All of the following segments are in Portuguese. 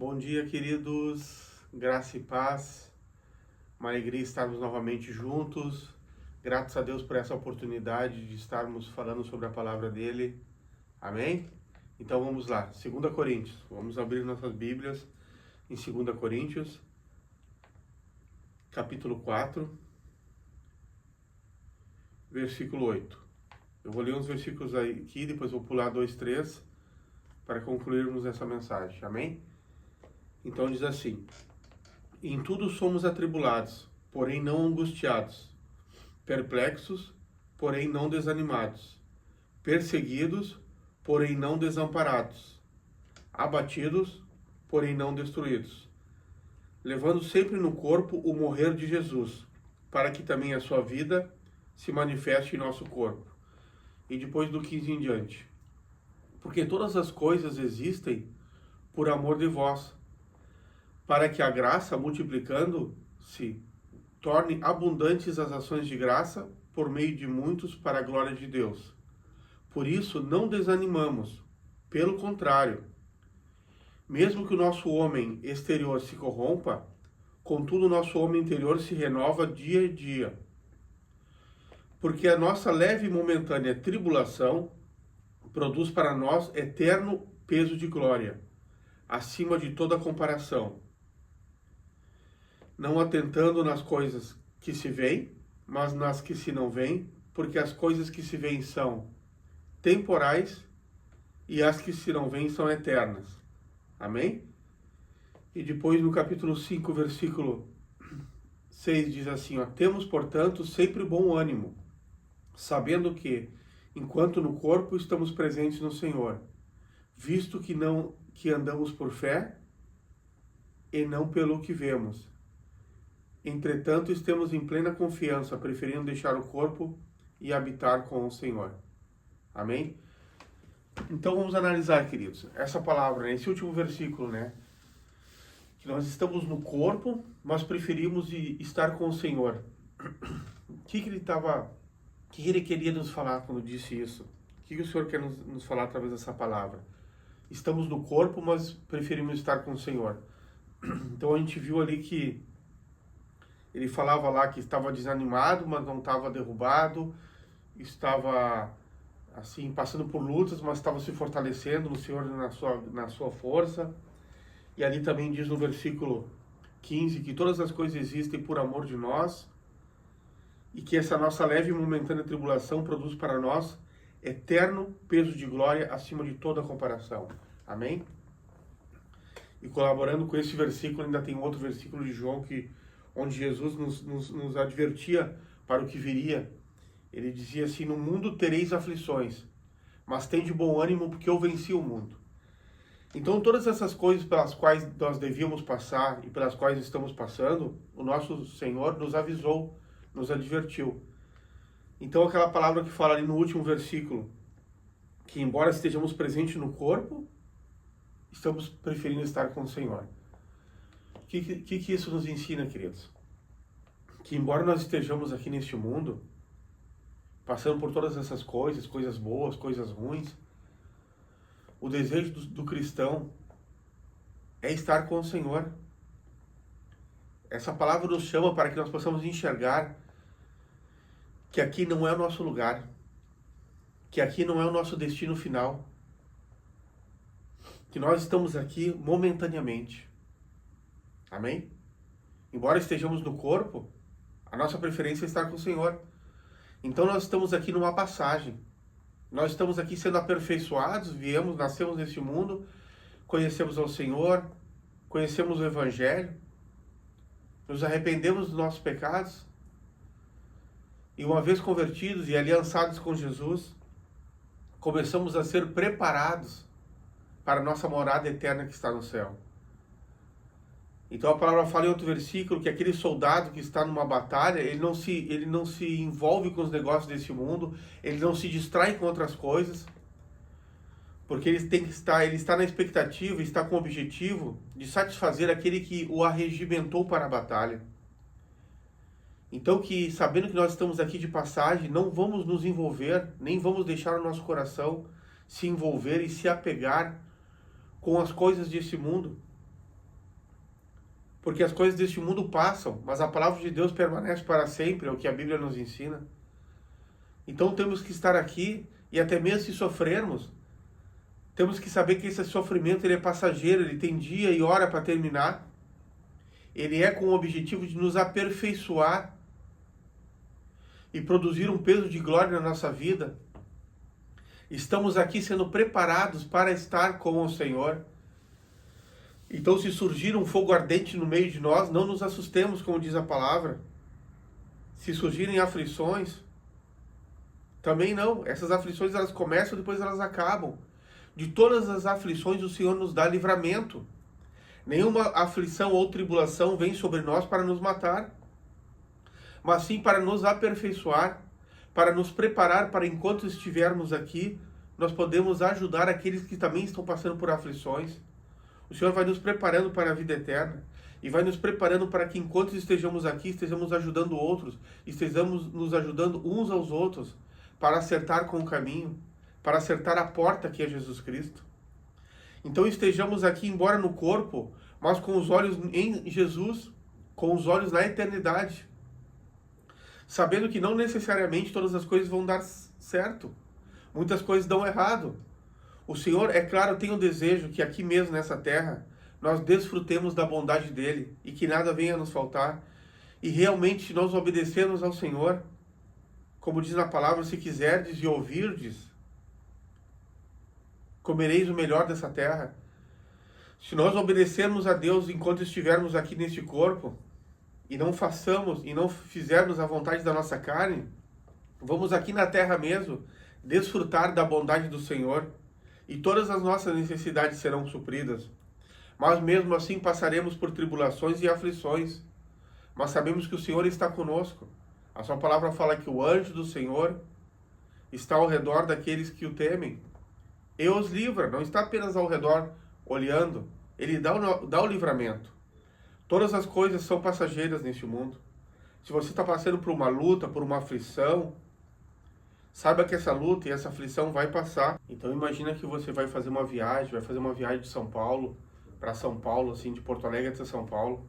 Bom dia, queridos. Graça e paz. Uma alegria estarmos novamente juntos. Graças a Deus por essa oportunidade de estarmos falando sobre a palavra dele. Amém? Então vamos lá. 2 Coríntios. Vamos abrir nossas Bíblias em 2 Coríntios, capítulo 4, versículo 8. Eu vou ler uns versículos aí aqui, depois vou pular 2, 3 para concluirmos essa mensagem. Amém? Então diz assim: em tudo somos atribulados, porém não angustiados, perplexos, porém não desanimados, perseguidos, porém não desamparados, abatidos, porém não destruídos, levando sempre no corpo o morrer de Jesus, para que também a sua vida se manifeste em nosso corpo. E depois do 15 em diante: porque todas as coisas existem por amor de vós, para que a graça, multiplicando-se, torne abundantes as ações de graça por meio de muitos para a glória de Deus. Por isso não desanimamos, pelo contrário, mesmo que o nosso homem exterior se corrompa, contudo o nosso homem interior se renova dia a dia. Porque a nossa leve e momentânea tribulação produz para nós eterno peso de glória, acima de toda comparação, não atentando nas coisas que se veem, mas nas que se não veem, porque as coisas que se veem são temporais e as que se não veem são eternas. Amém? E depois no capítulo 5, versículo 6 diz assim, ó: temos, portanto, sempre bom ânimo, sabendo que, enquanto no corpo estamos presentes no Senhor, visto que andamos por fé e não pelo que vemos. Entretanto, estamos em plena confiança, preferindo deixar o corpo e habitar com o Senhor. Amém? Então vamos analisar, queridos, essa palavra, esse último versículo, né? Que nós estamos no corpo, mas preferimos estar com o Senhor. O que ele queria nos falar quando disse isso? O que o Senhor quer nos falar através dessa palavra? Estamos no corpo, mas preferimos estar com o Senhor. Então a gente viu ali que ele falava lá que estava desanimado, mas não estava derrubado, estava assim passando por lutas, mas estava se fortalecendo no Senhor na sua força. E ali também diz no versículo 15 que todas as coisas existem por amor de nós e que essa nossa leve e momentânea tribulação produz para nós eterno peso de glória acima de toda comparação. Amém? E colaborando com esse versículo, ainda tem outro versículo de João onde Jesus nos advertia para o que viria. Ele dizia assim: no mundo tereis aflições, mas tende bom ânimo, porque eu venci o mundo. Então todas essas coisas pelas quais nós devíamos passar e pelas quais estamos passando, o nosso Senhor nos avisou, nos advertiu. Então aquela palavra que fala ali no último versículo, que embora estejamos presentes no corpo, estamos preferindo estar com o Senhor. O que isso nos ensina, queridos? Que embora nós estejamos aqui neste mundo, passando por todas essas coisas, coisas boas, coisas ruins, o desejo do cristão é estar com o Senhor. Essa palavra nos chama para que nós possamos enxergar que aqui não é o nosso lugar, que aqui não é o nosso destino final, que nós estamos aqui momentaneamente. Amém? Embora estejamos no corpo, a nossa preferência é estar com o Senhor. Então nós estamos aqui numa passagem. Nós estamos aqui sendo aperfeiçoados, nascemos nesse mundo, conhecemos ao Senhor, conhecemos o Evangelho, nos arrependemos dos nossos pecados, e uma vez convertidos e aliançados com Jesus, começamos a ser preparados para a nossa morada eterna que está no céu. Então a palavra fala em outro versículo que aquele soldado que está numa batalha, ele não se envolve com os negócios desse mundo, ele não se distrai com outras coisas, porque ele está na expectativa, está com o objetivo de satisfazer aquele que o arregimentou para a batalha. Então que, sabendo que nós estamos aqui de passagem, não vamos nos envolver, nem vamos deixar o nosso coração se envolver e se apegar com as coisas desse mundo. Porque as coisas deste mundo passam, mas a palavra de Deus permanece para sempre, é o que a Bíblia nos ensina. Então temos que estar aqui, e até mesmo se sofrermos, temos que saber que esse sofrimento ele é passageiro, ele tem dia e hora para terminar. Ele é com o objetivo de nos aperfeiçoar e produzir um peso de glória na nossa vida. Estamos aqui sendo preparados para estar com o Senhor. Então, se surgir um fogo ardente no meio de nós, não nos assustemos, como diz a palavra. Se surgirem aflições, também não. Essas aflições, elas começam, depois elas acabam. De todas as aflições, o Senhor nos dá livramento. Nenhuma aflição ou tribulação vem sobre nós para nos matar, mas sim para nos aperfeiçoar, para nos preparar para enquanto estivermos aqui, nós podemos ajudar aqueles que também estão passando por aflições. O Senhor vai nos preparando para a vida eterna e vai nos preparando para que enquanto estejamos aqui, estejamos ajudando outros, estejamos nos ajudando uns aos outros para acertar com o caminho, para acertar a porta que é Jesus Cristo. Então estejamos aqui, embora no corpo, mas com os olhos em Jesus, com os olhos na eternidade. Sabendo que não necessariamente todas as coisas vão dar certo. Muitas coisas dão errado. O Senhor, é claro, tem o desejo que aqui mesmo nessa terra, nós desfrutemos da bondade dEle e que nada venha nos faltar. E realmente nós obedecermos ao Senhor, como diz na palavra, se quiserdes e ouvirdes, comereis o melhor dessa terra. Se nós obedecermos a Deus enquanto estivermos aqui neste corpo, e não façamos, e não fizermos a vontade da nossa carne, vamos aqui na terra mesmo, desfrutar da bondade do Senhor, e todas as nossas necessidades serão supridas. Mas mesmo assim passaremos por tribulações e aflições, mas sabemos que o Senhor está conosco. A sua palavra fala que o anjo do Senhor está ao redor daqueles que o temem, e os livra, não está apenas ao redor olhando, ele dá o livramento. Todas as coisas são passageiras neste mundo. Se você está passando por uma luta, por uma aflição, saiba que essa luta e essa aflição vai passar. Então imagina que você vai fazer uma viagem de São Paulo para São Paulo, assim, de Porto Alegre até São Paulo.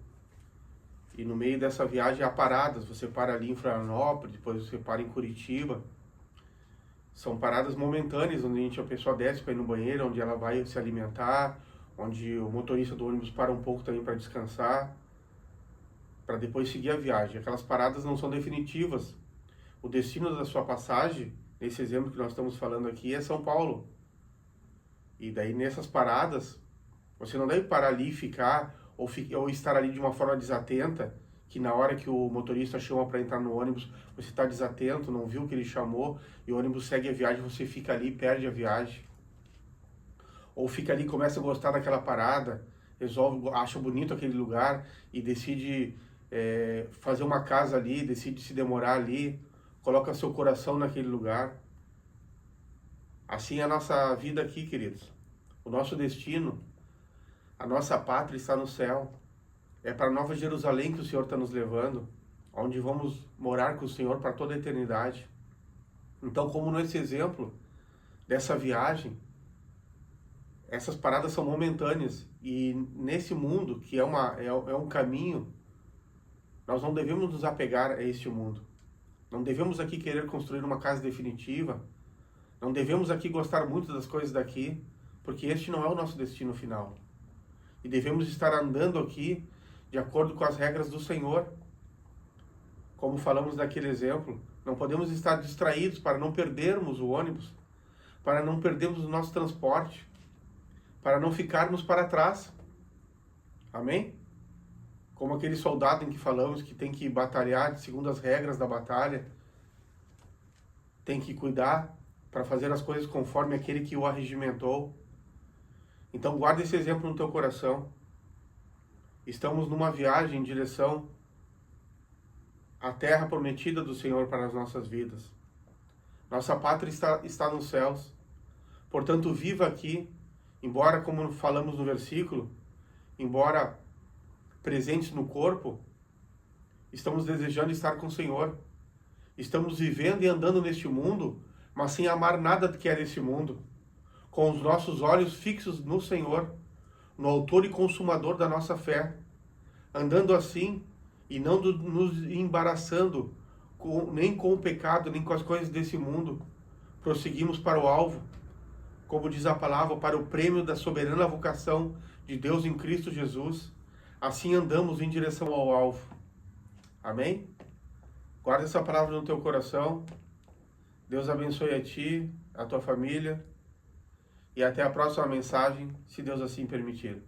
E no meio dessa viagem há paradas, você para ali em Florianópolis, depois você para em Curitiba. São paradas momentâneas, onde a pessoa desce para ir no banheiro, onde ela vai se alimentar, onde o motorista do ônibus para um pouco também para descansar, para depois seguir a viagem. Aquelas paradas não são definitivas. O destino da sua passagem, nesse exemplo que nós estamos falando aqui, é São Paulo. E daí nessas paradas, você não deve parar ali e ficar, ou estar ali de uma forma desatenta, que na hora que o motorista chama para entrar no ônibus, você está desatento, não viu que ele chamou, e o ônibus segue a viagem, você fica ali e perde a viagem. Ou fica ali e começa a gostar daquela parada, acha bonito aquele lugar e decide fazer uma casa ali, decide se demorar ali, coloca seu coração naquele lugar. Assim é a nossa vida aqui, queridos. O nosso destino, a nossa pátria está no céu. É para Nova Jerusalém que o Senhor está nos levando, onde vamos morar com o Senhor para toda a eternidade. Então, como nesse exemplo dessa viagem, essas paradas são momentâneas, e nesse mundo, que é um caminho, nós não devemos nos apegar a este mundo. Não devemos aqui querer construir uma casa definitiva, não devemos aqui gostar muito das coisas daqui, porque este não é o nosso destino final. E devemos estar andando aqui de acordo com as regras do Senhor. Como falamos naquele exemplo, não podemos estar distraídos para não perdermos o ônibus, para não perdermos o nosso transporte, para não ficarmos para trás. Amém? Como aquele soldado em que falamos que tem que batalhar segundo as regras da batalha, tem que cuidar para fazer as coisas conforme aquele que o arregimentou. Então guarda esse exemplo no teu coração. Estamos numa viagem em direção à terra prometida do Senhor para as nossas vidas. Nossa pátria está nos céus. Portanto, viva aqui, embora, como falamos no versículo, embora presentes no corpo, estamos desejando estar com o Senhor. Estamos vivendo e andando neste mundo, mas sem amar nada que é desse mundo, com os nossos olhos fixos no Senhor, no autor e consumador da nossa fé, andando assim e não nos embaraçando nem com o pecado, nem com as coisas desse mundo, prosseguimos para o alvo, como diz a palavra, para o prêmio da soberana vocação de Deus em Cristo Jesus. Assim andamos em direção ao alvo. Amém? Guarda essa palavra no teu coração. Deus abençoe a ti, a tua família. E até a próxima mensagem, se Deus assim permitir.